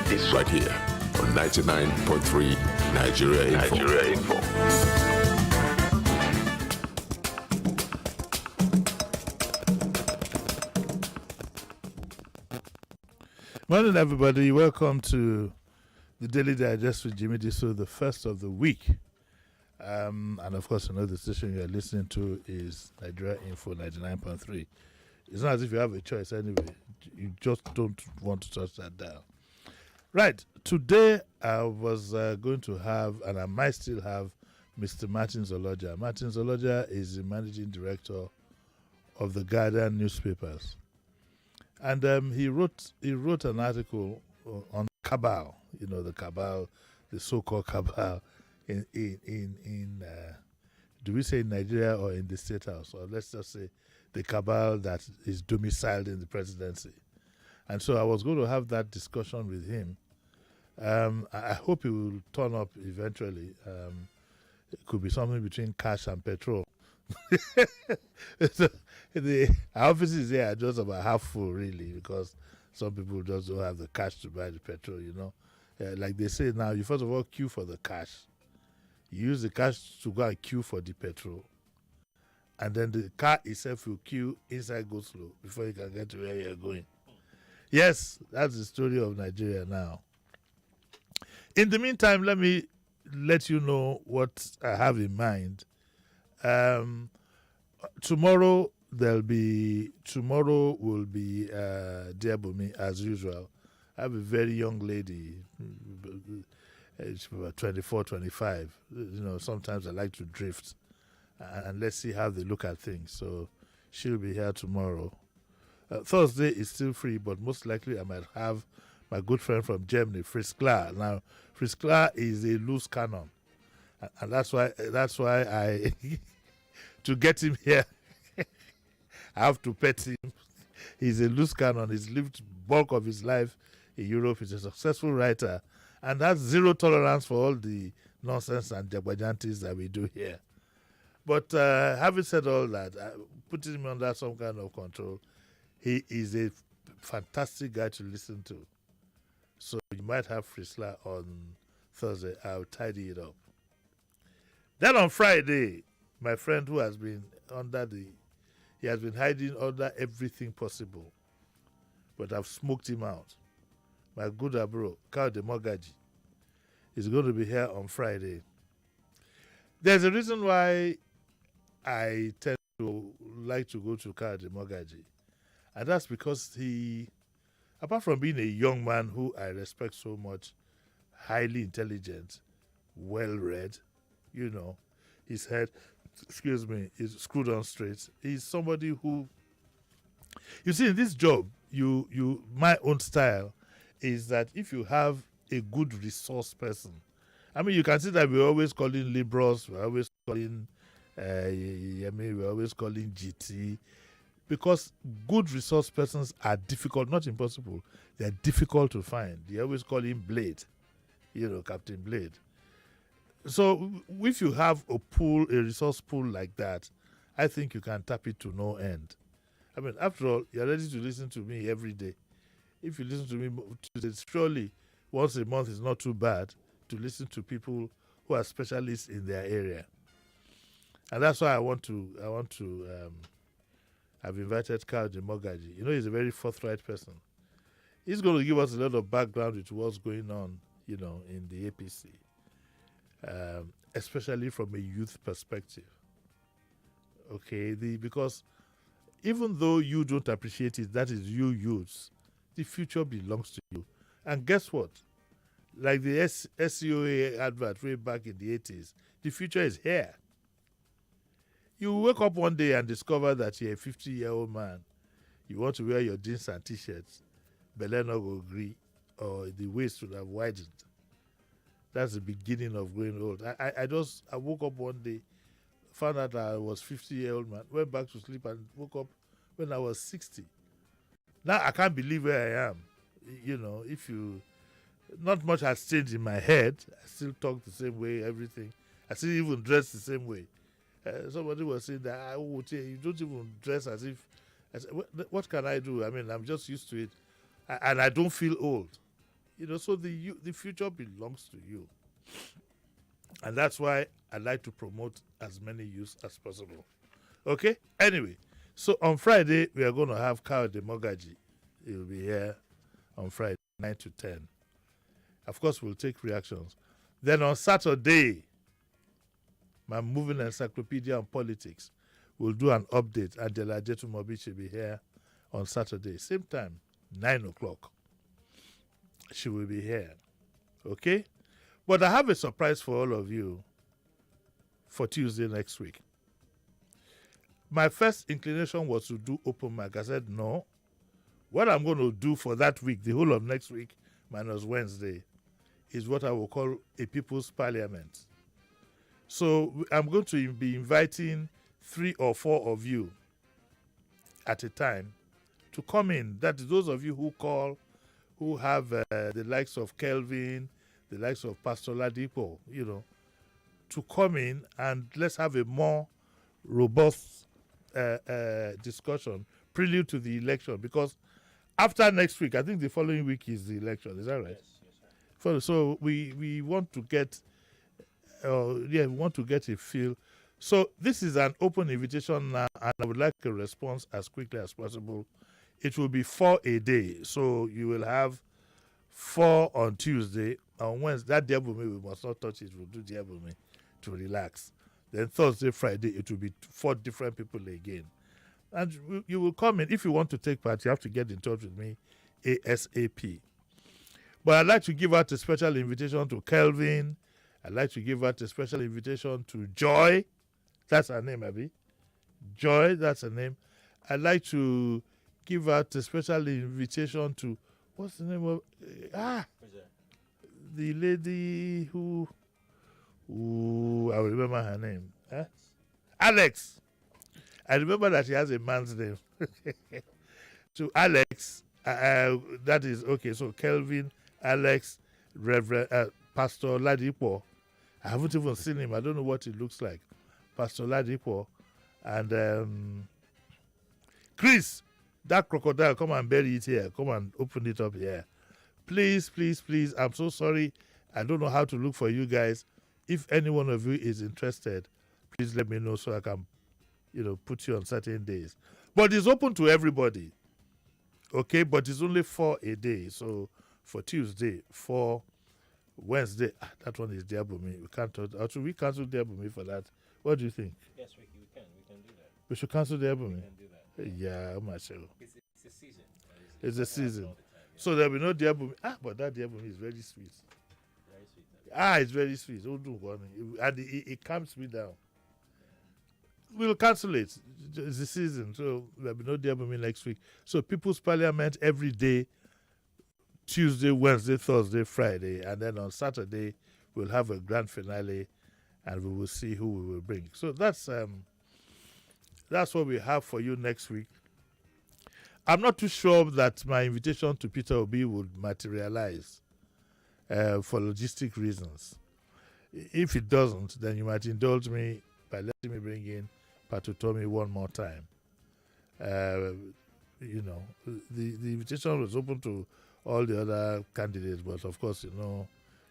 It's right here on 99.3 Nigeria Info. Morning, everybody. Welcome to the Daily Digest with Jimi Disu, the first of the week. And of course, the station you're listening to is Nigeria Info 99.3. It's not as if you have a choice anyway. You just don't want to touch that dial. Right. Today, I was going to have, and I might still have, Mr. Martin Zoloja. Martin Zoloja is the managing director of the Guardian newspapers. And he wrote an article on cabal, the cabal, the so-called cabal in do we say in Nigeria or in the State House? Or let's just say the cabal that is domiciled in the presidency. And so I was going to have that discussion with him. I hope he will turn up eventually. It could be something between cash and petrol. Our offices here are just about half full, really, because some people just don't have the cash to buy the petrol, like they say now, you first of all queue for the cash. You use the cash to go and queue for the petrol. And then the car itself will queue inside go slow before you can get to where you're going. Yes, that's the story of Nigeria now. In the meantime, let me let you know what I have in mind. Tomorrow will be Dear Bumi as usual. I have a very young lady, she's about 24, 25. Sometimes I like to drift, and let's see how they look at things. So she'll be here tomorrow. Thursday is still free, but most likely I might have my good friend from Germany, Fritz Klar. Now, Fritz Klar is a loose cannon, and that's why I to get him here, I have to pet him. He's a loose cannon. He's lived bulk of his life in Europe. He's a successful writer, and that's zero tolerance for all the nonsense and jagbajantis that we do here. But having said all that, putting him under some kind of control, he is a fantastic guy to listen to. So you might have Frisla on Thursday. I'll tidy it up. Then on Friday, my friend who has been he has been hiding under everything possible, but I've smoked him out. My good bro, Carl de Mogaji, is going to be here on Friday. There's a reason why I tend to like to go to Carl de Mogaji, and that's because he, apart from being a young man who I respect so much, highly intelligent, well-read, his head, is screwed on straight. He's somebody who, you see, in this job, my own style is that if you have a good resource person, I mean, you can see that we're always calling liberals, we're always calling we're always calling GT, because good resource persons are difficult, not impossible. They're difficult to find. They always call him Blade, Captain Blade. So if you have a resource pool like that, I think you can tap it to no end. I mean, after all, you're ready to listen to me every day. If you listen to me, surely once a month is not too bad to listen to people who are specialists in their area. And that's why I've invited Carl de Mogaji. He's a very forthright person. He's going to give us a lot of background into what's going on, in the APC. Especially from a youth perspective. Okay, because even though you don't appreciate it, that is you youths, the future belongs to you. And guess what? Like the SCOA advert way back in the 80s, the future is here. You wake up one day and discover that you're a 50-year-old man. You want to wear your jeans and T-shirts, Bele no go gree, or the waist would have widened. That's the beginning of growing old. I woke up one day, found out I was 50-year-old man, went back to sleep and woke up when I was 60. Now I can't believe where I am. Not much has changed in my head. I still talk the same way, everything. I still even dress the same way. Somebody was saying that you don't even dress as if. I said, what can I do? I mean, I'm just used to it, and I don't feel old. So the future belongs to you. And that's why I like to promote as many youths as possible. Okay? Anyway, so on Friday, we are going to have Kyle Demogaji. He will be here on Friday, 9 to 10. Of course, we'll take reactions. Then on Saturday, my moving encyclopedia on politics will do an update. Adela Jetumobi should be here on Saturday. Same time, 9 o'clock. She will be here. Okay? But I have a surprise for all of you for Tuesday next week. My first inclination was to do open mic. I said, no. What I'm going to do for that week, the whole of next week, minus Wednesday, is what I will call a people's parliament. So I'm going to be inviting 3 or 4 of you at a time to come in. That is those of you who call, who have the likes of Kelvin, the likes of Pastor Ladipo, to come in and let's have a more robust discussion prelude to the election. Because after next week, I think the following week is the election. Is that right? Yes. So we want to get, we want to get a feel. So this is an open invitation now, and I would like a response as quickly as possible. It will be 4 a day. So you will have 4 on Tuesday. On Wednesday, that Diabumi, we must not touch it. We'll do Diabumi to relax. Then Thursday, Friday, it will be 4 different people again. And you will come in. If you want to take part, you have to get in touch with me ASAP. But I'd like to give out a special invitation to Kelvin. I'd like to give out a special invitation to Joy. That's her name, Abby. Joy, that's her name. I'd like to give out a special invitation to, what's the name of, the lady who I will remember her name. Huh? Alex. I remember that she has a man's name. To Alex, that is, okay, so Kelvin, Alex, Reverend Pastor Ladipo. I haven't even seen him. I don't know what he looks like. Pastor Ladipo. And Chris, that crocodile, come and bury it here. Come and open it up here. Please, please, please. I'm so sorry. I don't know how to look for you guys. If any one of you is interested, please let me know so I can, put you on certain days. But it's open to everybody. Okay, but it's only 4 a day. So for Tuesday, 4, Wednesday, that one is Diabumi. We can't. Should we cancel Diabumi for that? What do you think? Yes, we can. We can do that. We should cancel Diabumi. We can do that. Yeah, I'm not sure. It's a season. It's a season. So there'll be no Diabumi. But that Diabumi is very sweet. Very sweet. It's very sweet. And it calms me down. We'll cancel it. It's the season. So there'll be no Diabumi next week. So People's Parliament every day, Tuesday, Wednesday, Thursday, Friday. And then on Saturday, we'll have a grand finale and we will see who we will bring. So that's what we have for you next week. I'm not too sure that my invitation to Peter Obi would materialize for logistic reasons. If it doesn't, then you might indulge me by letting me bring in Patutomi one more time. The invitation was open to all the other candidates, but of course, the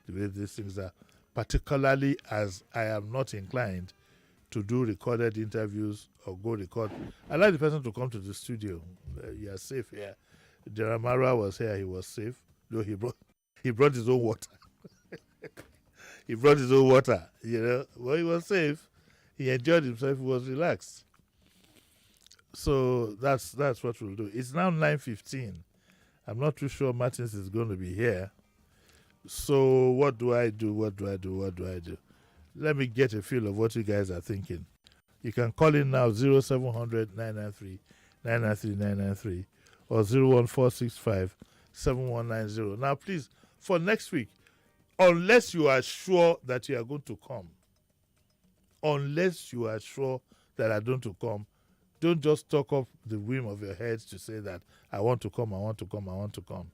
way these things are, particularly as I am not inclined to do recorded interviews or go record. I like the person to come to the studio. You are safe here. Jeramara was here. He was safe. Though he brought his own water. He brought his own water. Well, he was safe. He enjoyed himself. He was relaxed. So that's what we'll do. It's now 9:15. I'm not too sure Martins is going to be here. So what do I do? Let me get a feel of what you guys are thinking. You can call in now 0700 993 993 993 or 01465 7190. Now, please, for next week, unless you are sure that you are going to come, don't just talk off the whim of your head to say that I want to come.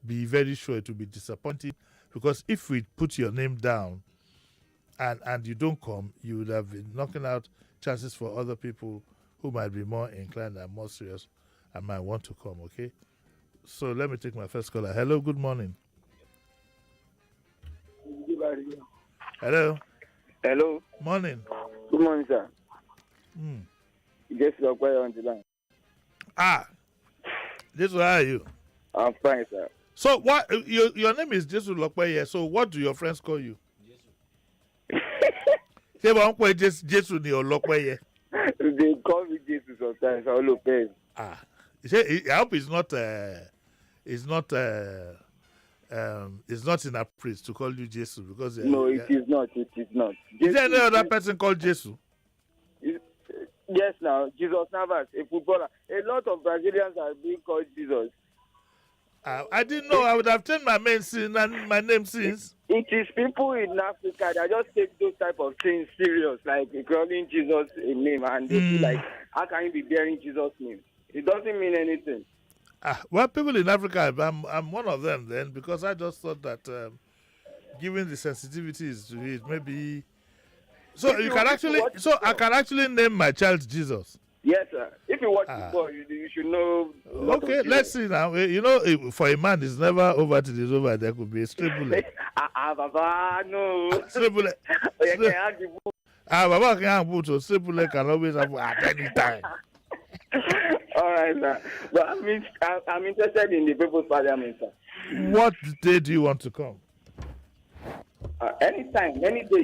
Be very sure. It will be disappointing because if we put your name down and you don't come, you would have been knocking out chances for other people who might be more inclined and more serious and might want to come, okay? So let me take my first caller. Hello, good morning. Hello. Hello. Morning. Good morning, sir. Mm. Yes, you're quite on the line. This how are you? I'm fine, sir. So what? Your name is Jesu Lokpeye. So what do your friends call you? Say one point Jesu ni Olokpeye. They call me Jesus sometimes. I will pay. I hope it's not inappropriate to call you Jesus because No, it is not. It is not. Is there any other person called Jesus? Yes, now Jesus Navas, a footballer. A lot of Brazilians are being called Jesus. I didn't know. I would have changed my name since. It is people in Africa that just take those type of things serious, like calling Jesus a name, and they feel like, how can you be bearing Jesus' name? It doesn't mean anything. Well, people in Africa, I'm one of them then, because I just thought that given the sensitivities to it, maybe. So I can actually name my child Jesus. Yes, sir. If you watch football, you should know. Okay, let's see now. For a man, it's never over till it's over. There could be a straight bullet. Baba, no. Straight bullet. Baba can't put so straight bullet can always happen at any time. All right, sir. But I'm interested in the People's Parliament, sir. What day do you want to come? Anytime, any day.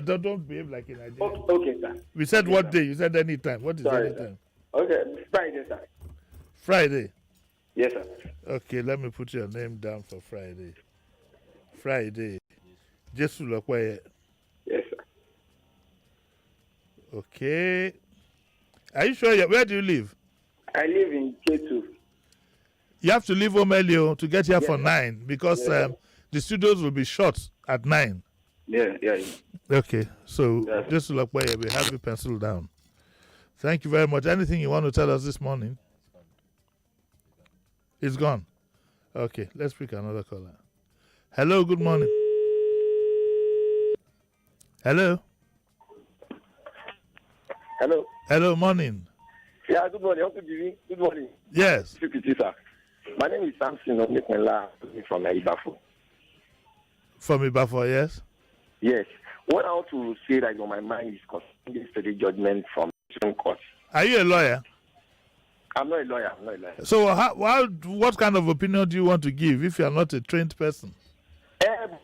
Don't behave like in Nigeria. Okay, sir. We said okay, what sir. day? You said anytime. What is anytime? Okay, Friday, sir. Friday? Yes, sir. Okay, let me put your name down for Friday. Friday. Jesu Lokpeye. Yes, sir. Okay. Are you sure? Where do you live? I live in K2. You have to leave home early to get here for sir. 9 because the studios will be shut at 9. Yeah. Okay, so yes, Jesu Lokpeye, we have you pencil down. Thank you very much. Anything you want to tell us this morning? It's gone. Okay, let's pick another caller. Hello, good morning. Hello. Hello. Hello, morning. Yeah, good morning. Uncle Jimmy. Good morning. Yes. Sir. My name is Samson Omekenla from Ibafo. From Ibafo, yes? Yes. What I want to say that on my mind is concerning the judgment from the Supreme Court. Are you a lawyer? I'm not a lawyer. So what kind of opinion do you want to give if you are not a trained person?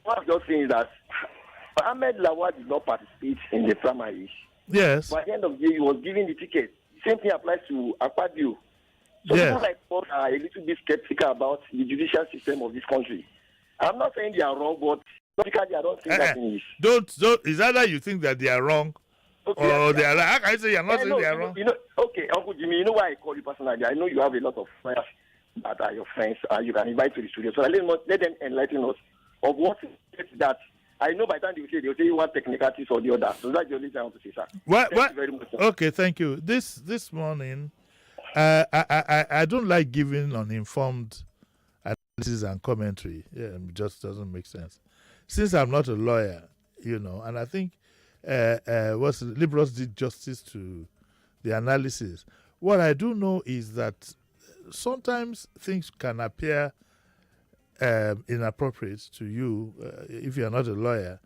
What I'm just saying is that Ahmed Lawal did not participate in the primaries. Yes. But at the end of the day, he was given the ticket. Same thing applies to Akpabio. So yes. People like us are a little bit skeptical about the judicial system of this country. I'm not saying they are wrong, but logically I don't think that thing is. Don't. It's either you think that they are wrong, or they are right. How can I say you're not saying they are wrong? Okay, Uncle Jimmy, you know why I call you personally? I know you have a lot of friends that are your friends. You can invite to the studio. So let them enlighten us of what is that. I know by the time they'll say one technicalities or the other. So that's the only thing I want to say, sir. What? Thank you very much, sir. Okay, thank you. This morning, I don't like giving uninformed analysis and commentary. Yeah, it just doesn't make sense. Since I'm not a lawyer, and I think liberals did justice to the analysis. What I do know is that sometimes things can appear inappropriate to you if you're not a lawyer,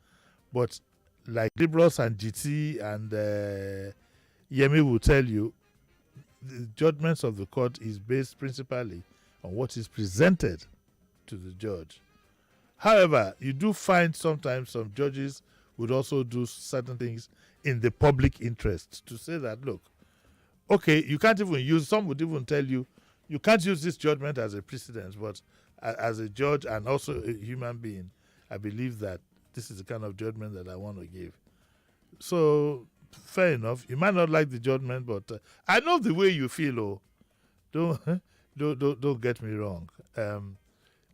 but like liberals and GT and Yemi will tell you, the judgments of the court is based principally on what is presented to the judge. However, you do find sometimes some judges would also do certain things in the public interest to say that, look, okay, you can't even use, some would even tell you, you can't use this judgment as a precedent, but as a judge and also a human being, I believe that this is the kind of judgment that I want to give. So, fair enough. You might not like the judgment, but I know the way you feel. Don't get me wrong.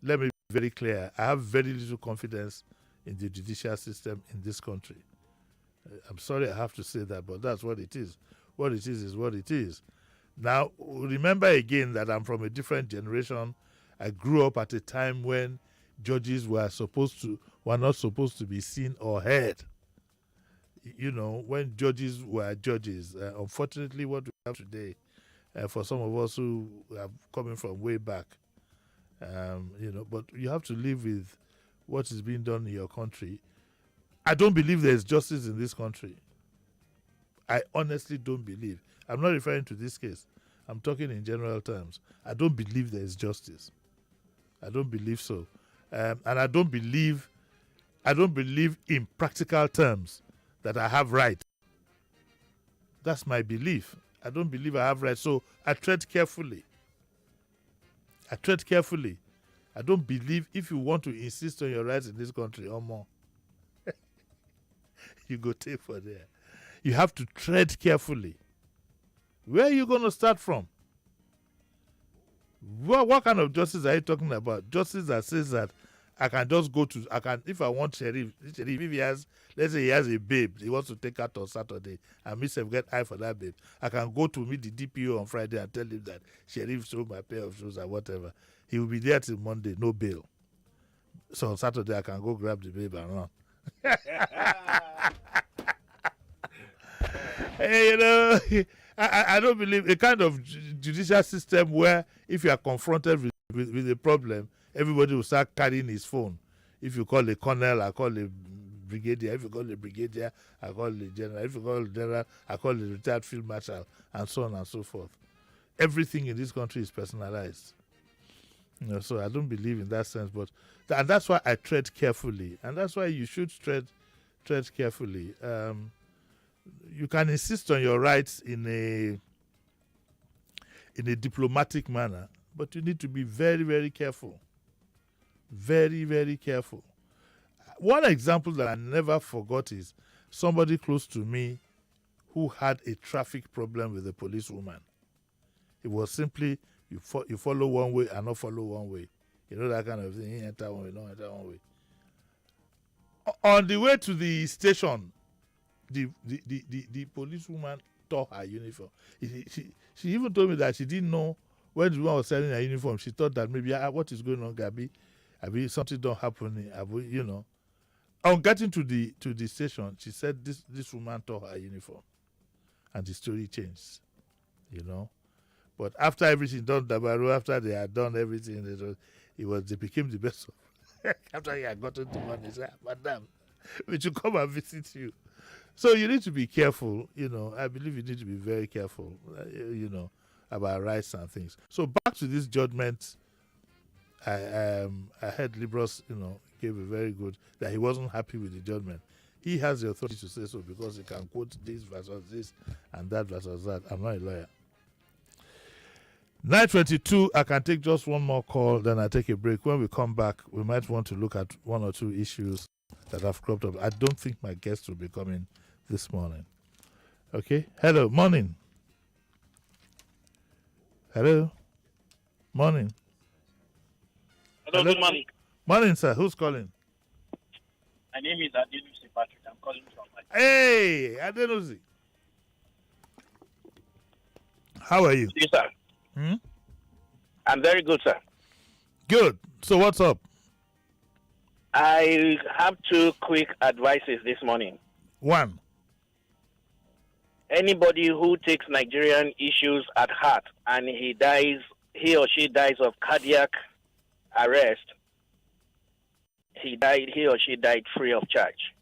Let me be very clear. I have very little confidence in the judicial system in this country. I'm sorry I have to say that, but that's what it is. What it is what it is. Now, remember again that I'm from a different generation. I grew up at a time when judges were not supposed to be seen or heard. When judges were judges. Unfortunately, what we have today, for some of us who are coming from way back, but you have to live with what is being done in your country. I don't believe there's justice in this country. I honestly don't believe. I'm not referring to this case. I'm talking in general terms. I don't believe there's justice. I don't believe so. And I don't believe in practical terms that I have right. That's my belief. I don't believe I have right. So I tread carefully. I don't believe if you want to insist on your rights in this country or more, you go take for there. You have to tread carefully. Where are you going to start from? What kind of justice are you talking about? Justice that says that I can just go to, if I want Sheriff, if he has, let's say he has a babe, he wants to take out on Saturday, and myself get eye for that babe, I can go to meet the DPO on Friday and tell him that Sheriff sold my pair of shoes or whatever. He will be there till Monday, no bail. So on Saturday I can go grab the babe and run. Hey, you know, I don't believe a kind of judicial system where if you are confronted with a problem, everybody will start carrying his phone. If you call a colonel, I call a brigadier. If you call a brigadier, I call the general. If you call the general, I call the retired field marshal, and so on and so forth. Everything in this country is personalized. You know, so I don't believe in that sense. But and that's why I tread carefully, and that's why you should tread carefully. You can insist on your rights in a diplomatic manner, but you need to be very, very careful. Very, very careful. One example that I never forgot is somebody close to me who had a traffic problem with a policewoman. It was simply you follow one way and not follow one way. You know, that kind of thing. You enter one way, don't enter one way. On the way to the station, the policewoman tore her uniform. She even told me that she didn't know when the woman was selling her uniform. She thought that maybe what is going on, Gabi? Something don't happen. You know. On getting to the station, she said this woman tore her uniform, and the story changed. You know, but after everything done, after they had done everything, they became the best of. After he had gotten the money, he said, "Madam, we should come and visit you." So you need to be careful. You know, I believe you need to be very careful. You know, about rights and things. So back to this judgment. I heard Libros, you know, gave a very good, that he wasn't happy with the judgment. He has the authority to say so because he can quote this versus this and that versus that. I'm not a lawyer. 9:22, I can take just one more call, then I take a break. When we come back, we might want to look at one or two issues that have cropped up. I don't think my guest will be coming this morning. Okay? Hello, morning. Hello? Morning. Hello, good morning. Morning, sir. Who's calling? My name is Adenusi Patrick. I'm calling from Hey, Adenusi. How are you? Yes, sir. I'm very good, sir. Good. So what's up? I have two quick advices this morning. One. Anybody who takes Nigerian issues at heart and he or she dies of cardiac arrest, he or she died free of charge.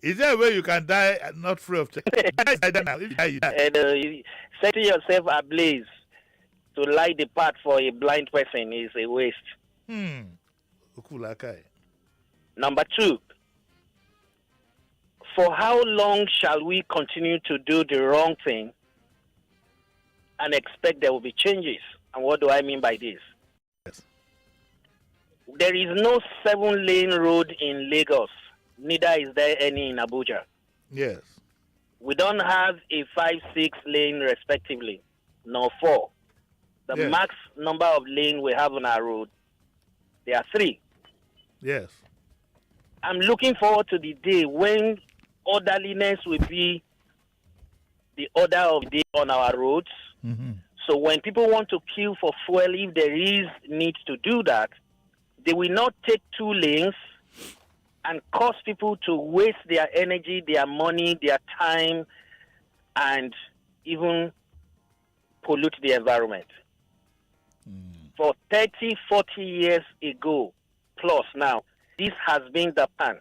Is there a way you can die not free of charge? And setting yourself ablaze to light the path for a blind person is a waste. Number two, for how long shall we continue to do the wrong thing and expect there will be changes? And what do I mean by this? Yes. There is no 7-lane road in Lagos. Neither is there any in Abuja. Yes. We don't have a 5-6 lane respectively, nor 4. The max number of lanes we have on our road, there are 3. Yes. I'm looking forward to the day when orderliness will be the order of the day on our roads. Mm-hmm. So when people want to queue for fuel, if there is need to do that, they will not take 2 lanes and cause people to waste their energy, their money, their time, and even pollute the environment. For 30, 40 years ago, plus now, this has been the plan.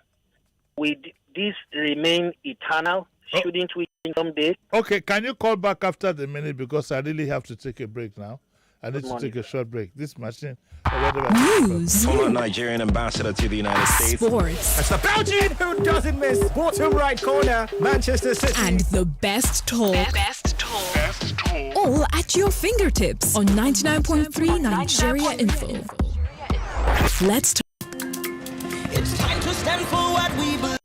will this remain eternal? Oh. Shouldn't we change someday? Okay, can you call back after the minute because I really have to take a break now. I need to morning. take a short break. This machine. News. Former Nigerian ambassador to the United States. Sports. That's the Belgian who doesn't miss. Bottom right corner, Manchester City. And the best talk. All at your fingertips on 99.3 Nigeria Info. Let's talk. It's time to stand for what we believe.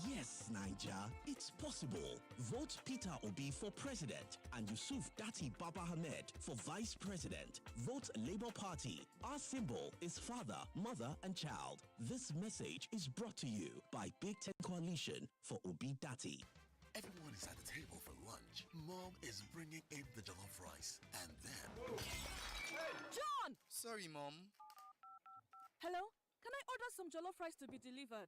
Yes, Niger, it's possible. Vote Peter Obi for president and Yusuf Dati Baba Ahmed for vice president. Vote Labour Party. Our symbol is father, mother, and child. This message is brought to you by Big Ten Coalition for Obi Dati. Everyone is at the table for lunch. Mom is bringing in the jollof rice. And then... John! Sorry, Mom. Hello? Can I order some jollof rice to be delivered?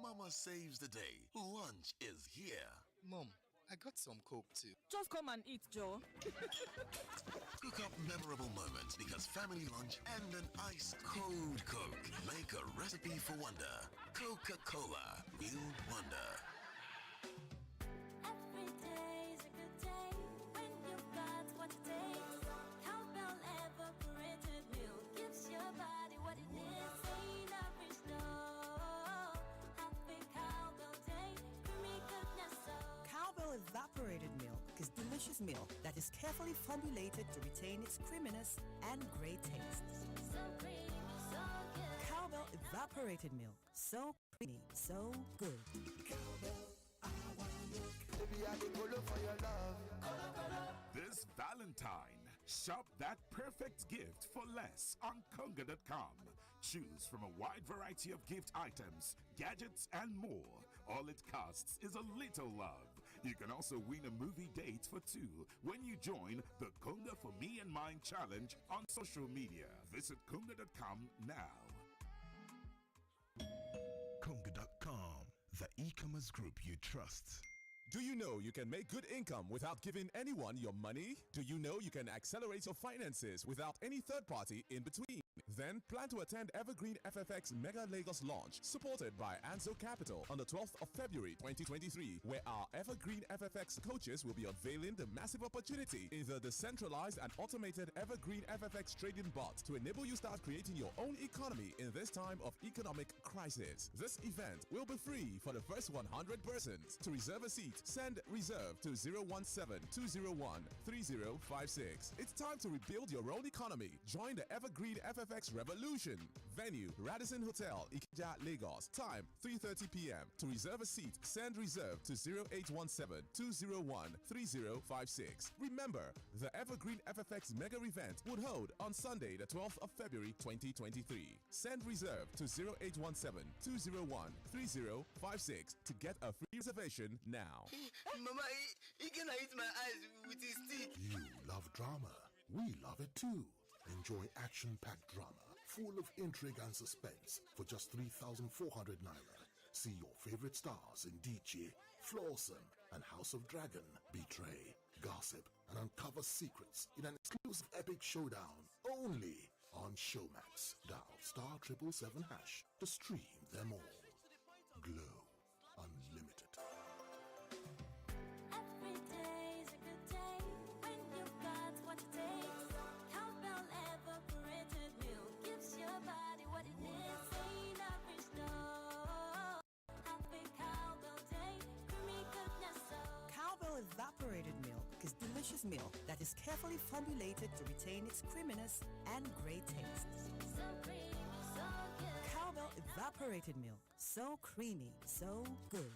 Mama saves the day. Lunch is here. Mom, I got some Coke too. Just come and eat, Joe. Cook up memorable moments because family lunch and an ice cold Coke make a recipe for wonder. Coca-Cola, real wonder. Every day's a good day when you've got what it takes. Cowbell evaporated milk gives your body what it needs. Ain't every store. Happy Cowbell day, creamy goodness so. Cowbell evaporated milk is delicious milk that is carefully formulated to retain its creaminess and great taste. So creamy, so good. Cowbell evaporated milk, so creamy, so good. Cowbell. This Valentine, shop that perfect gift for less on Conga.com. Choose from a wide variety of gift items, gadgets, and more. All it costs is a little love. You can also win a movie date for two when you join the Conga for Me and Mine challenge on social media. Visit Conga.com now. Conga.com, the e-commerce group you trust. Do you know you can make good income without giving anyone your money? Do you know you can accelerate your finances without any third party in between? Then plan to attend Evergreen FFX Mega Lagos launch, supported by Anzo Capital on the 12th of February 2023, where our Evergreen FFX coaches will be unveiling the massive opportunity in the decentralized and automated Evergreen FFX trading bot to enable you start creating your own economy in this time of economic crisis. This event will be free for the first 100 persons. To reserve a seat, send reserve to 017-201-3056. It's time to rebuild your own economy. Join the Evergreen FFX revolution. Venue, Radisson Hotel, Ikeja, Lagos. Time, 3:30 p.m. To reserve a seat, send reserve to 0817-201-3056. Remember, the Evergreen FFX Mega Event would hold on Sunday, the 12th of February 2023. Send reserve to 0817-201-3056 to get a free reservation now. Mama, he can eat my eyes with his stick. You love drama. We love it too. Enjoy action-packed drama, full of intrigue and suspense for just 3,400 naira. See your favorite stars in DJ, Flawsome, and House of Dragon betray, gossip, and uncover secrets in an exclusive epic showdown only on Showmax. Dial *777# to stream them all. Glow Unlimited. Every day's a good day when you've got what it takes. Cowbell evaporated milk gives your body what it needs. Ain't every store. Happy Cowbell day, creamy goodness so. Cowbell evaporated milk is delicious milk that is carefully formulated to retain its creaminess and great taste. So creamy, so good. Cowbell evaporated milk, so creamy, so good.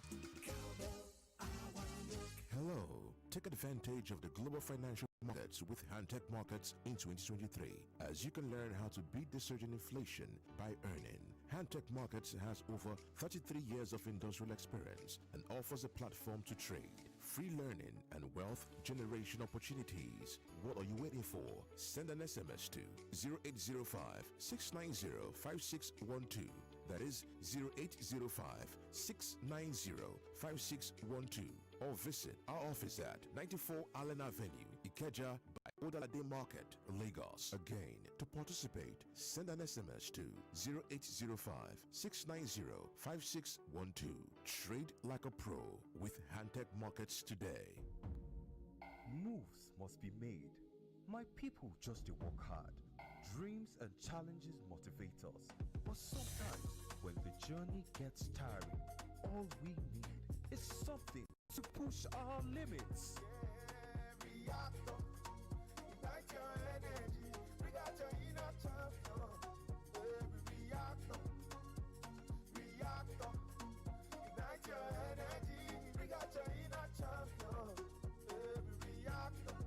Hello. Take advantage of the global financial Markets with Handtech Markets in 2023, as you can learn how to beat the surging inflation by earning. Handtech Markets has over 33 years of industrial experience and offers a platform to trade, free learning, and wealth generation opportunities. What are you waiting for? Send an SMS to 0805 690 5612. That is 0805 690 5612. Or visit our office at 94 Allen Avenue, Ikeja by Odalade Market, Lagos. Again, to participate, send an SMS to 0805 690 5612. Trade like a pro with Handtech Markets today. Moves must be made. My people just to work hard. Dreams and challenges motivate us. But sometimes, when the journey gets tiring, all we need is something to push our limits. Reactor, ignite your energy, bring out your inner champion. Reactor, ignite your energy, bring out your inner champion. Reactor.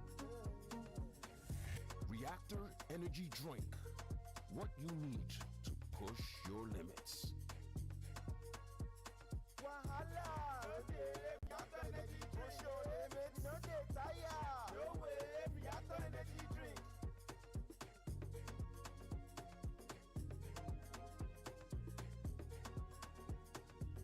Reactor Energy Drink. What you need to push your limits. Wahala, Reactor energy, push your limits. No get tired. No way, Reactor energy drink.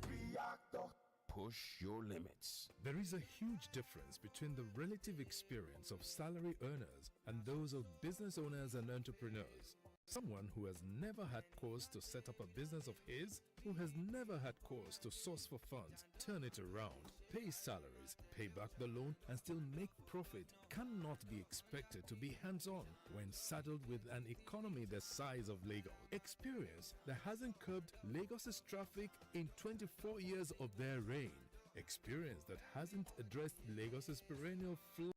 Reactor. Push your limits. There is a huge difference between the relative experience of salary earners and those of business owners and entrepreneurs. Someone who has never had cause to set up a business of his, who has never had cause to source for funds, turn it around, pay salaries, pay back the loan, and still make profit cannot be expected to be hands-on when saddled with an economy the size of Lagos. Experience that hasn't curbed Lagos's traffic in 24 years of their reign. Experience that hasn't addressed Lagos's perennial flood.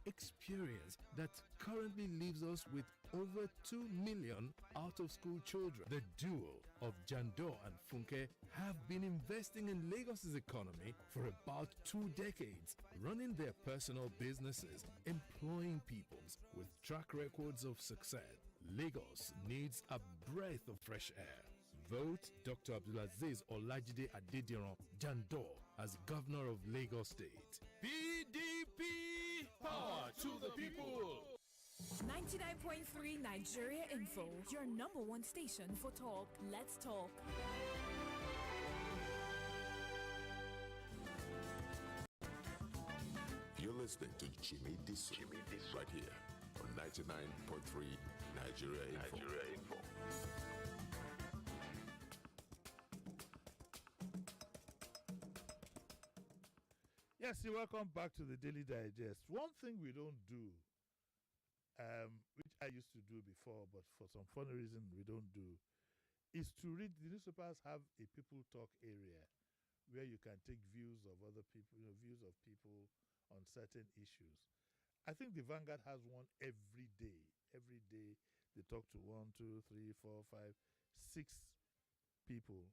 Experience that currently leaves us with over 2 million out-of-school children. The duo of Jando and Funke have been investing in Lagos's economy for about 2 decades, running their personal businesses, employing people with track records of success. Lagos needs a breath of fresh air. Vote Dr. Abdulaziz Olajide Adediran Jando as Governor of Lagos State. PDP! Power to the people! 99.3 Nigeria Info, your number one station for talk. Let's talk. You're listening to Jimi Disu right here on 99.3 Nigeria Info. Yes, you're welcome back to the Daily Digest. One thing we don't do, which I used to do before, but for some funny reason we don't do, is to read. The newspapers have a people talk area where you can take views of other people, views of people on certain issues. I think the Vanguard has one every day. Every day they talk to 1, 2, 3, 4, 5, 6 people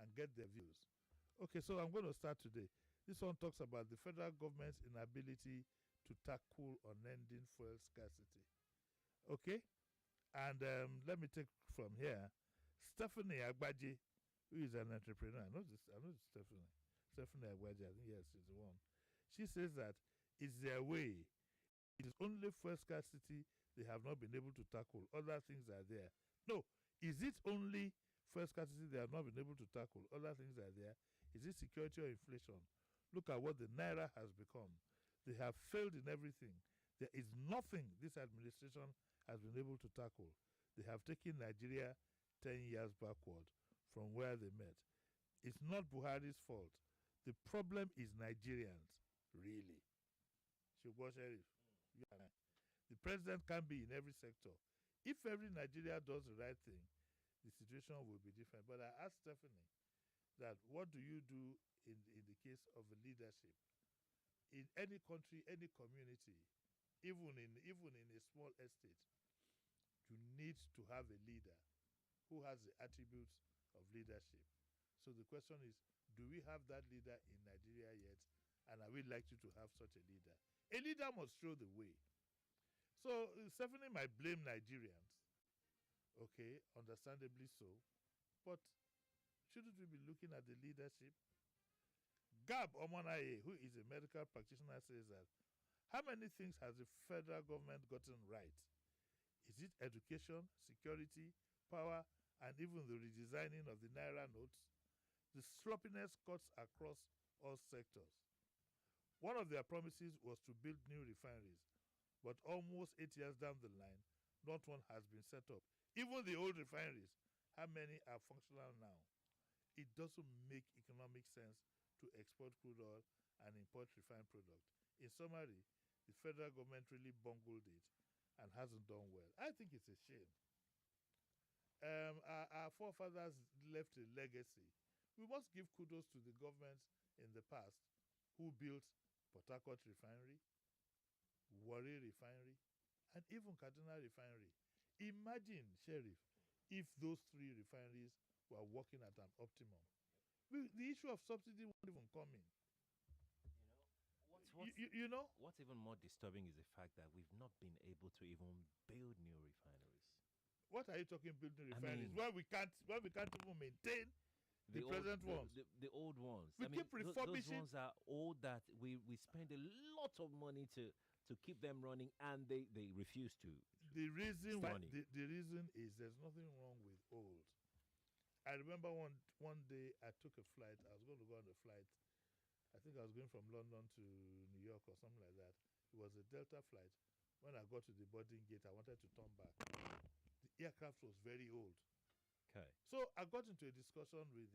and get their views. Okay, so I'm going to start today. This one talks about the federal government's inability to tackle unending fuel scarcity. Okay? And let me take from here. Stephanie Agbaje, who is an entrepreneur. I know Stephanie. Stephanie Agbaje, I think, yes, she's the one. She says that it's their way. It is only fuel scarcity they have not been able to tackle. Other things are there. No, is it only fuel scarcity they have not been able to tackle? Other things are there. Is it security or inflation? Look at what the Naira has become. They have failed in everything. There is nothing this administration has been able to tackle. They have taken Nigeria 10 years backward from where they met. It's not Buhari's fault. The problem is Nigerians, really. Shugbo Sheriff, you and I. The president can be in every sector. If every Nigeria does the right thing, the situation will be different. But I asked Stephanie that what do you do in the case of a leadership in any country, any community, even in a small estate, you need to have a leader who has the attributes of leadership. So the question is, do we have that leader in Nigeria yet? And are we likely to have such a leader? A leader must show the way. So Stephanie might blame Nigerians. Okay, understandably so. But shouldn't we be looking at the leadership? Gab Omonaye, who is a medical practitioner, says that how many things has the federal government gotten right? Is it education, security, power, and even the redesigning of the Naira notes? The sloppiness cuts across all sectors. One of their promises was to build new refineries, but almost 8 years down the line, not one has been set up. Even the old refineries, how many are functional now? It doesn't make economic sense to export crude oil and import refined product. In summary, the federal government really bungled it and hasn't done well. I think it's a shame. Our forefathers left a legacy. We must give kudos to the governments in the past who built Port Harcourt Refinery, Warri Refinery, and even Kaduna Refinery. Imagine, Sheriff, if those three refineries were working at an optimum. The issue of subsidy won't even come in. You know? What's even more disturbing is the fact that we've not been able to even build new refineries. What are you talking building I refineries? mean, where we can't even maintain the present ones. The old ones. We keep refurbishing. Those ones are old that we spend a lot of money to keep them running, and they refuse to. The reason why money. the reason is there's nothing wrong with old. I remember one day I took a flight. I was going to go on a flight. I think I was going from London to New York or something like that. It was a Delta flight. When I got to the boarding gate, I wanted to turn back. The aircraft was very old. Okay. So I got into a discussion with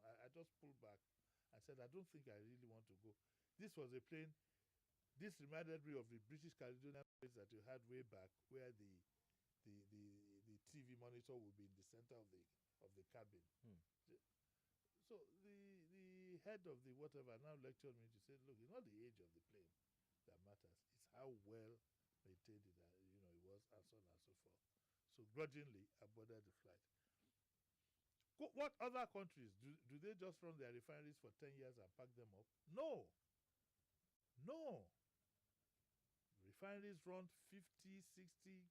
I just pulled back. I said, I don't think I really want to go. This was a plane. This reminded me of the British Caledonian planes that you had way back, where the TV monitor would be in the center of the cabin. So the head of the whatever now lectured me to say, look, it's not the age of the plane that matters. It's how well maintained it was, and so on and so forth. So grudgingly, I boarded the flight. What other countries do they just run their refineries for 10 years and pack them up? No. Refineries run 50, 60.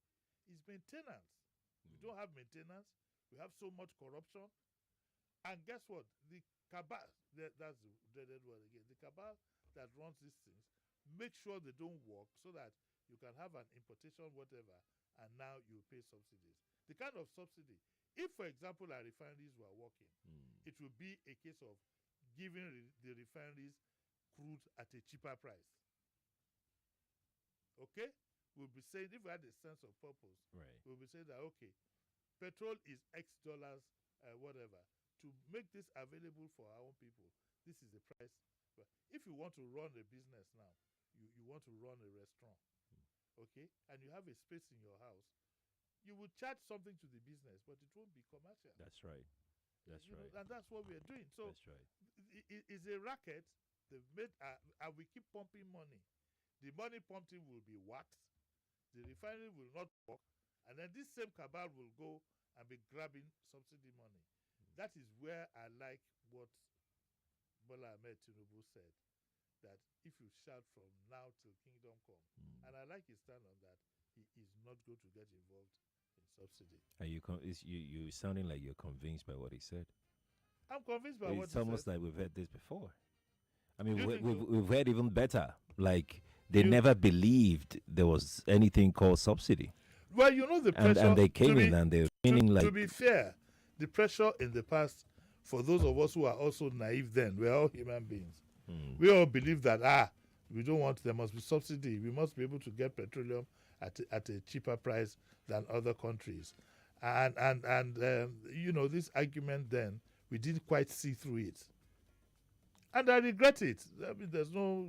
It's maintenance. We don't have maintenance. We have so much corruption. And guess what? The cabal, that's the dreaded word again, the cabal that runs these things, make sure they don't work so that you can have an importation, whatever, and now you pay subsidies. The kind of subsidy, if, for example, our refineries were working, it would be a case of giving the refineries crude at a cheaper price. Okay? We'll be saying, if we had a sense of purpose, right, we'll be saying that, okay, petrol is X dollars, whatever. To make this available for our own people, this is the price. But if you want to run a business now, you want to run a restaurant, okay, and you have a space in your house, you will charge something to the business, but it won't be commercial. That's right. That's right. And that's what we're doing. So that's right. It's a racket. They've made, and we keep pumping money. The money pumped in will be waxed. The refinery will not work, and then this same cabal will go and be grabbing subsidy money. That is where I like what Bola Ahmed Tinubu said, that if you shout from now till kingdom come, and I like his stand on that, he is not going to get involved in subsidy. Are you sounding like you're convinced by what he said? I'm convinced by what he said. It's almost like we've heard this before. I mean, we've heard even better. Like, they never believed there was anything called subsidy. Well, the pressure. And they came in and they're meaning like. To be fair, the pressure in the past, for those of us who are also naive then, we're all human beings. We all believe that, we don't want, there must be subsidy. We must be able to get petroleum at a cheaper price than other countries. And this argument then, we didn't quite see through it. And I regret it. I mean, there's no.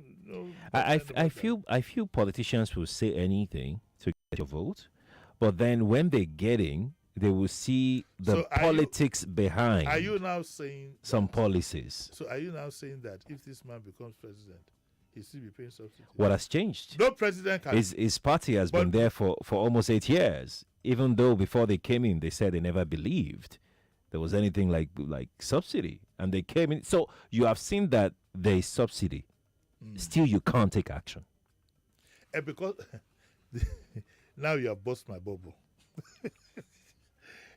I feel politicians will say anything to get your vote, but then when they're getting, they will see the politics behind. Are you now saying some policies? So are you now saying that if this man becomes president, he still be paying subsidies? What has changed? No president can. His party has been there for almost 8 years. Even though before they came in, they said they never believed there was anything like subsidy, and they came in. So you have seen that there is subsidy. Still, you can't take action. Because Now you have burst my bubble.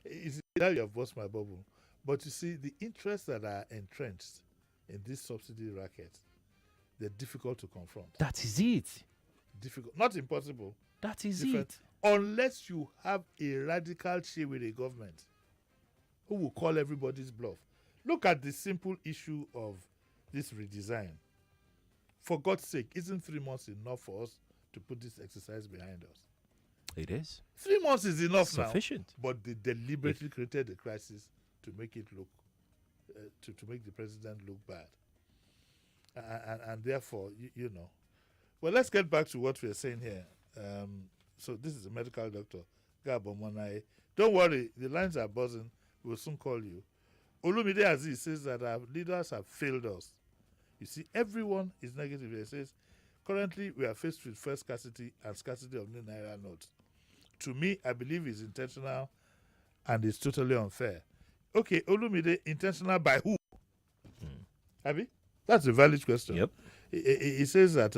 You see, now you have burst my bubble. But you see, the interests that are entrenched in this subsidy racket, they're difficult to confront. That is it. Difficult, not impossible. That is Different. it. Unless you have a radical chief with a government who will call everybody's bluff. Look at the simple issue of this redesign. For God's sake, isn't 3 months enough for us to put this exercise behind us? It is. 3 months is enough Sufficient. now. But they deliberately created the crisis to make it look, to make the president look bad. And therefore, you know. Well, let's get back to what we're saying here. So this is a medical doctor, Gabo Monai. Don't worry, the lines are buzzing. We'll soon call you. Olumide Aziz says that our leaders have failed us. You see, everyone is negative. He says, currently we are faced with first scarcity and scarcity of new Naira notes. To me, I believe it's intentional and it's totally unfair. Okay, Olumide, intentional by who? Abi? That's a valid question. Yep. He says that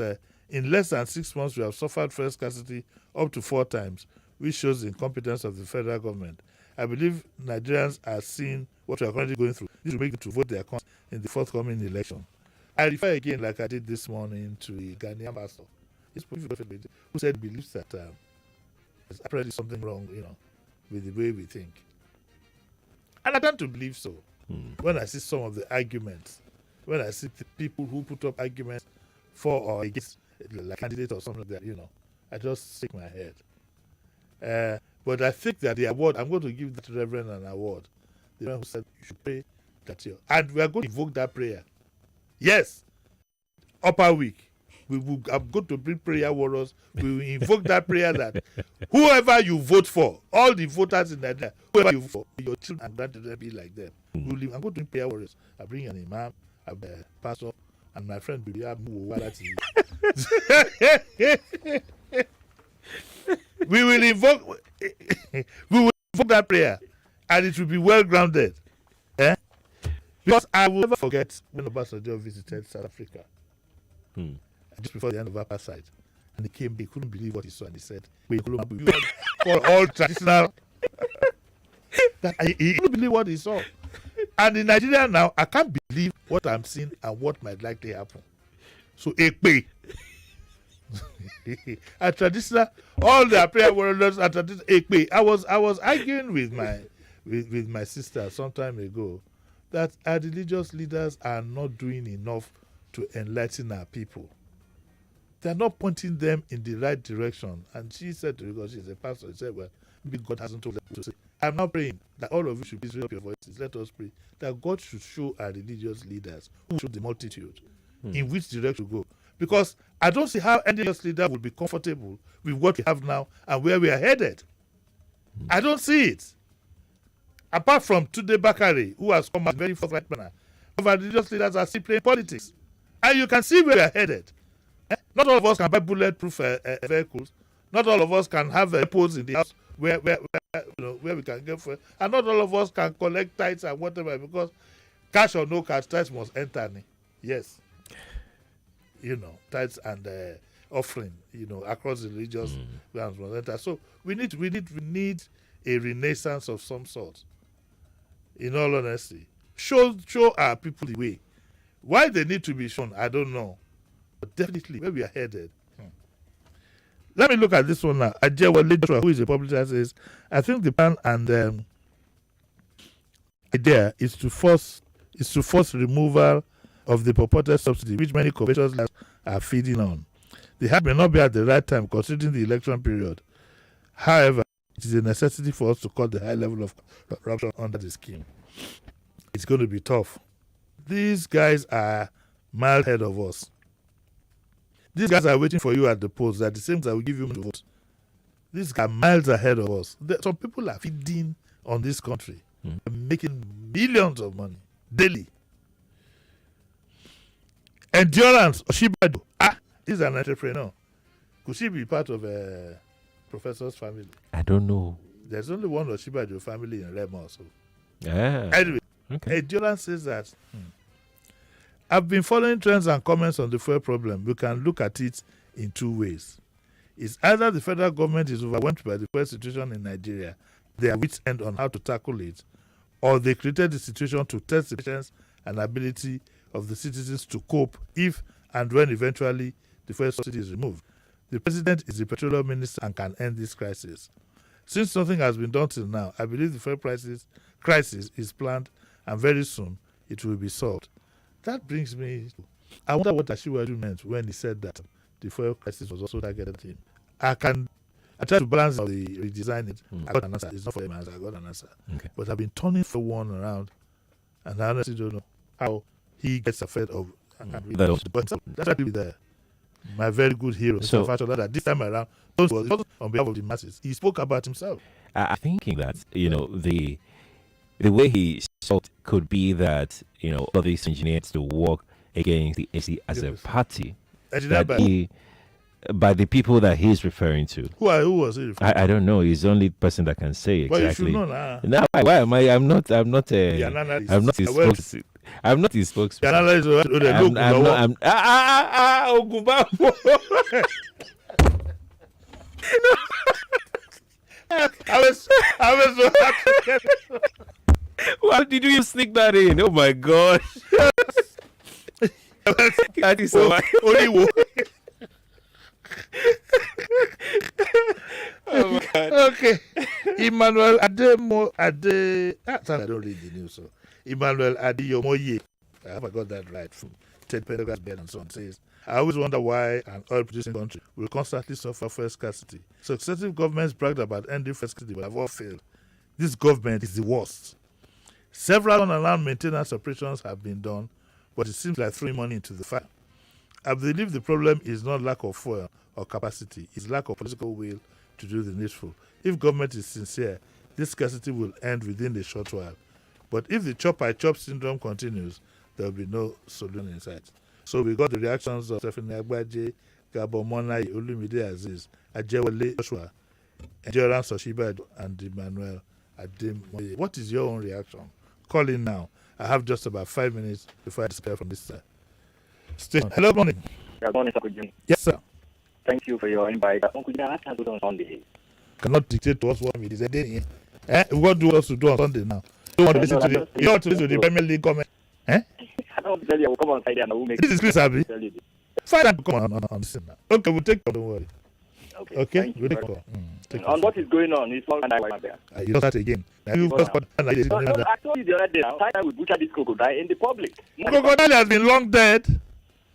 in less than 6 months, we have suffered first scarcity up to 4 times, which shows the incompetence of the federal government. I believe Nigerians are seeing what we are currently going through. This will make them to vote their conscience in the forthcoming election. I refer again, like I did this morning, to a Ghanaian pastor who said he believes that there's apparently something wrong, with the way we think. And I tend to believe so. When I see some of the arguments, when I see the people who put up arguments for or against like candidate or something like that, I just shake my head. But I think that the award, I'm going to give that reverend an award. The one who said you should pray that year. And we are going to invoke that prayer. Yes. Upper week. I'm going to bring prayer warriors. We will invoke that prayer that whoever you vote for, all the voters in Nigeria, whoever you vote for, your children and grandchildren be like them. I'm going to bring prayer warriors. I bring an imam, a pastor, and my friend will we will invoke that prayer, and it will be well grounded. Because I will never forget when Obasanjo visited South Africa just before the end of apartheid, and he couldn't believe what he saw, and he said, we for all traditional. He couldn't believe what he saw. And in Nigeria now, I can't believe what I'm seeing and what might likely happen. So, Ekpe. A traditional, all the prayer warriors are traditional. Ekpe. I was arguing with my sister some time ago that our religious leaders are not doing enough to enlighten our people. They're not pointing them in the right direction. And she said to me, because she's a pastor, she said, well, maybe God hasn't told them to say. I'm now praying that all of you should please raise up your voices. Let us pray that God should show our religious leaders, who show the multitude, in which direction to go. Because I don't see how any religious leader would be comfortable with what we have now and where we are headed. I don't see it. Apart from Tunde Bakare, who has come as very forthright manner, our religious leaders are still playing politics. And you can see where we are headed. Not all of us can buy bulletproof vehicles. Not all of us can have poles in the house where we can get for, and not all of us can collect tithes and whatever, because cash or no cash, tithes must enter. Yes, tithes and offering, across the religious grounds must enter. So we need a renaissance of some sort. In all honesty, show our people the way. Why they need to be shown, I don't know, but definitely where we are headed. Let me look at this one now. Ajewale Joshua, who is a publisher, says, I think the plan and idea is to force removal of the purported subsidy, which many covetous lands are feeding on. The help may not be at the right time, considering the election period. However, it is a necessity for us to cut the high level of corruption under the scheme. It's going to be tough. These guys are miles ahead of us. These guys are waiting for you at the polls. They're the same that will give you to vote. These guys are miles ahead of us. Some people are feeding on this country, making millions of money daily. Endurance, Oshibado. He's an entrepreneur. Could she be part of a professor's family? I don't know. There's only one Oshibado family in Rema also. Yeah. Anyway, Endurance says that I've been following trends and comments on the fuel problem. We can look at it in 2 ways. It's either the federal government is overwhelmed by the poor situation in Nigeria, they are wits end on how to tackle it, or they created the situation to test the patience and ability of the citizens to cope if and when eventually the fuel subsidy is removed. The president is the petroleum minister and can end this crisis. Since nothing has been done till now, I believe the fuel crisis is planned and very soon it will be solved. That brings me, I wonder what Ashiwaju meant when he said that the fuel crisis was also targeted at him. I tried to balance the redesign it. I got an answer. It's not for him answer. I got an answer. Okay. But I've been turning for one around, and I honestly don't know how he gets affected of. But that's actually there. My very good hero, So- Mr. Fashola, that this time around, it wasn't on behalf of the masses. He spoke about himself. I'm thinking that the way he sought could be that all these engineers to work against the AC as a party Engineer that by the people that he's referring to. Who was he referring I don't know. He's the only person that can say Well, exactly. you should know now. Now, why am I? I'm not The analyst. I'm not his Well, spokesman. I'm not his spokesperson. The analyst is I'm not. I was so happy. Why did you sneak that in? Oh my gosh. That is so only one. Oh my God. Okay. Emmanuel Ademo Ade. Sorry, I don't read the news. So Emmanuel Adeyomoye. I hope I got that right from Ted Pendergast Bed and so on. Says, I always wonder why an oil-producing country will constantly suffer fuel scarcity. Successive governments bragged about ending fuel scarcity, but have all failed. This government is the worst. Several unannounced maintenance operations have been done, but it seems like throwing money into the fire. I believe the problem is not lack of fuel or capacity, it's lack of political will to do the needful. If government is sincere, this scarcity will end within a short while. But if the chop-by-chop syndrome continues, there will be no solution in sight. So we got the reactions of Stephanie Agbaje, Gabo Monai, Olumide Aziz, Ajewale Joshua, Endurance Oshiba, and Emmanuel Ademoye. What is your own reaction? Call in now. I have just about 5 minutes before I disappear from this station. Hello, morning. Good morning, Uncle Jim. Yes, sir. Thank you for your invite. Uncle Jim, I have to do on Sunday. Cannot dictate to us what we decide. What do us to do on Sunday now? You want to listen to the you want to listen to the Premier League comment? I don't tell you, I will come on Friday and I will make This is Chris Abi. tell you this. Fine, I'm come on this thing now. Okay, we'll take it. Don't worry. Okay, thank you we'll take very it. Take On what is going on, it's long and I want there. You don't start again. Now, you just put No, I told you the other day, now, China will butcher this crocodile in the public. Crocodile has been long dead.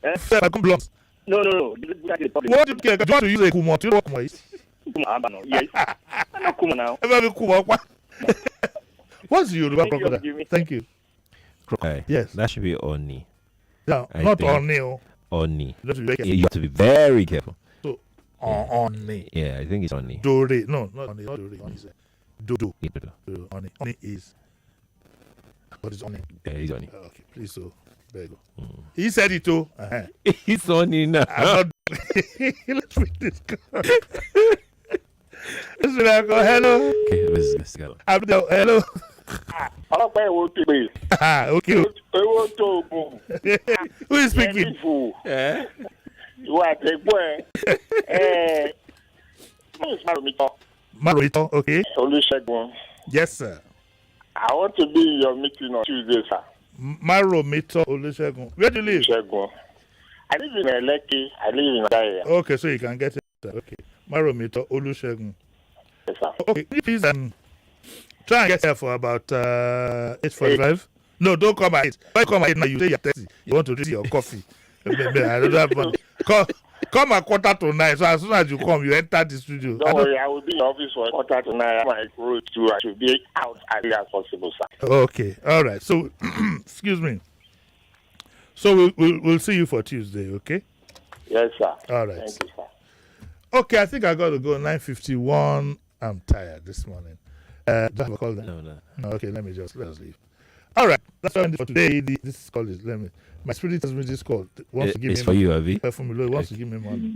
No. This butcher in the public. What do you care? Do you want to use a kumo? Do you know what kumo is? Yes. I know Kuma now. What's the Yoruba Thank you, crocodile? Jimmy. Thank you. Yes, that should be Oni. No, I not think. Oni. Oh. Oni. You have to be very careful. You have to be very careful. So, Oni. Yeah, I think it's Oni. Dore. No, not Oni. Not Dore. Oni is Dodo. Yeah, Dodo. Oni. Oni is. What is Oni? Yeah, he's Oni. Okay, please. So, there you go. He said it too. He's Oni now. I'm not. Let's read this call. Hello. Okay, let's go. Hello. ọlọ́pàá ẹ̀wọ̀ tó gbé. Okay. Owó tó oògùn. Who is speaking? Ìwọ àtẹ̀gbọ́n ẹ̀. Please, Maromito. Maromito, okay. Olusegun. Yes, sir. I want to be in your meeting on Tuesday, sir. Maromito Olusegun. Where do you live? Olusegun. I live in Lekki. I live in Odaya. Okay, so you can get it. Okay. Maromito Olusegun. Yes, sir. Okay, please try and get here for about 8:45. No, don't come at 8. When you come at 8 now, you say you're thirsty. You want to drink your coffee. I don't have money. Come at 8:45. So as soon as you come, you enter the studio. Don't worry, I will be in office for 8:45. My road too. I should be out as early as possible, sir. Okay, all right. So, excuse me. So we'll see you for Tuesday, okay? Yes, sir. All right. Thank you, sir. Okay, I think I got to go 9:51. I'm tired this morning. Do I have a call then? No. Okay, let's leave. All right, that's all I need for today. This call is my spirit tells me this call wants to give it's me for you, Avi. Wants to give me money.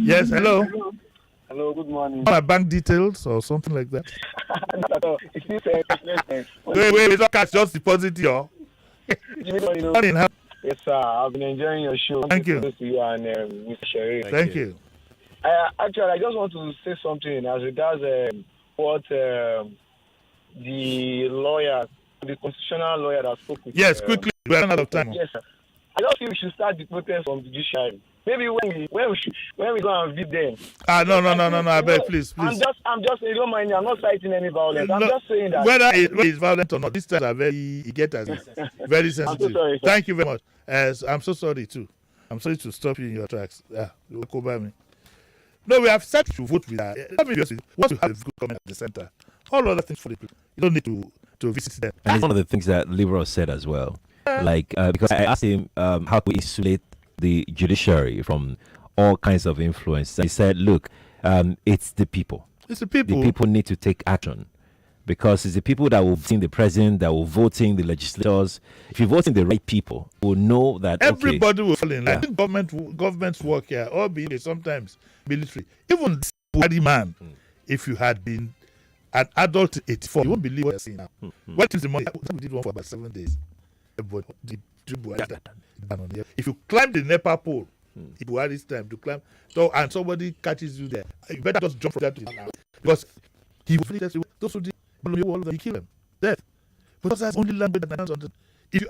Yes, hello. Hello, good morning. My bank details or something like that. Wait, don't catch, just deposit your. Yes, sir. I've been enjoying your show. Thank you. To you and Mr. Sherry. Thank you. Actually, I just want to say something as regards what the lawyer, the constitutional lawyer that spoke with. Yes, quickly. We're running out of time. Yes, sir. I just feel we should start the protest from the judiciary. Maybe when we go and visit them. No. I beg, please. I'm just saying, don't mind me. I'm not citing any violence. I'm just saying that whether it's violent or not, these times are very very sensitive. I'm so sorry, sir. Thank you very much. I'm so sorry too. I'm sorry to stop you in your tracks. Yeah, you will cover me. No, we have said to vote with that. Let me just say, once you have a good comment at the center, all other things for the people, you don't need to visit them. And it's one of the things that Liberal said as well. Because I asked him how to isolate the judiciary from all kinds of influence. He said, look, it's the people. It's the people. The people need to take action. Because it's the people that will vote in the president, that will vote in the legislators. If you vote in the right people, will know that everybody will fall in line. Government's work here, or be sometimes military. Even this bloody man, if you had been an adult at 84, you won't believe what you're saying now. What is the money? We did one for about 7 days. If you climb the NEPA pole, it will this time to climb, and somebody catches you there, you better just jump from there to now, because he will finish those who did he kill them. Death. Because that's only language that I understand. If you,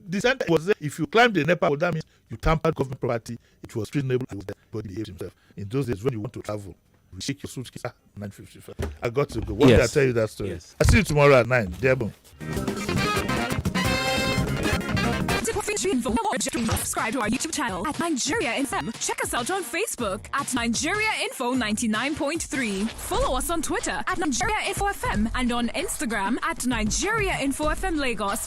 the sentence was there, if you climb the NEPA pole, that means you tampered government property. It was reasonable. But he behaved himself. In those days, when you want to travel, you shake your suitcase. 9:55. I got to go. One day I'll tell you that story. Yes. I'll see you tomorrow at 9. Debo. Subscribe to our YouTube channel at Nigeria FM. Check us out on Facebook at Nigeria Info 99.3. Follow us on Twitter at Nigeria Info FM and on Instagram at Nigeria Info FM Lagos.